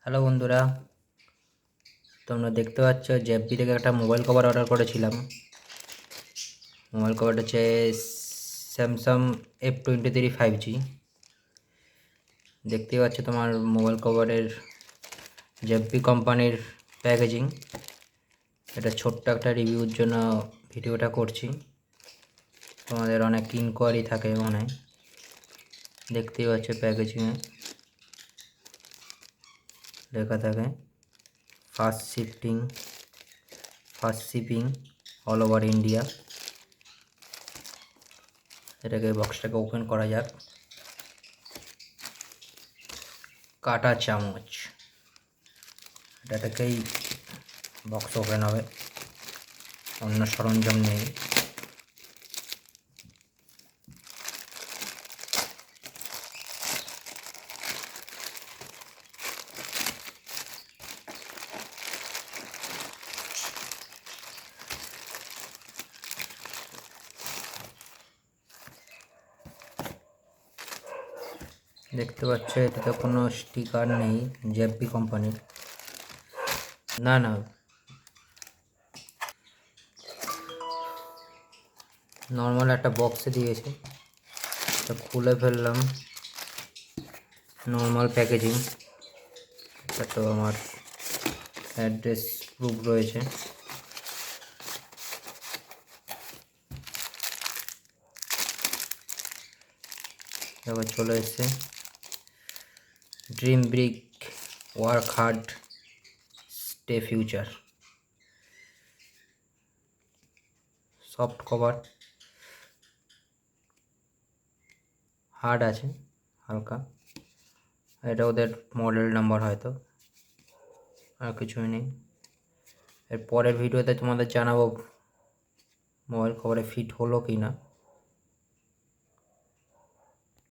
Hello বন্ধুরা, তোমরা দেখতে পাচ্ছ জেপি থেকে একটা মোবাইল কভার অর্ডার করেছিলাম। মোবাইল কভারটা হচ্ছে স্যামসাং F23 5G। দেখতেই পাচ্ছ তোমার মোবাইল কভারের জেপি কোম্পানির প্যাকেজিং। এটা ছোট্ট একটা রিভিউর জন্য ভিডিওটা করছি। তোমাদের অনেক ইনকোয়ারি থাকে মনে, দেখতেই পাচ্ছ প্যাকেজিংয়ে লেখা থাকে fast shipping all over India. এটাকে বক্সটাকে ওপেন করা যাক। কাটা চামচ, এটা থেকেই বক্স ওপেন হবে, অন্য সরঞ্জাম নেই। দেখতে পাচ্ছ এটাতে কোনো স্টিকার নেই জেপি কোম্পানির। না, নর্মাল একটা বক্সে দিয়েছে, এটা খুলে ফেললাম। নর্মাল প্যাকেজিং, এটা তো আমার অ্যাড্রেস প্রুফ রয়েছে। এবার চলে এসছে dream brick, work hard, stay future. Soft cover, hard আছে হালকা। এটা ওদের মডেল নাম্বার হয়তো, আর কিছুই নেই। এর পরের ভিডিওতে তোমাদের জানাবো মোবাইল কভারে ফিট হলো কি না।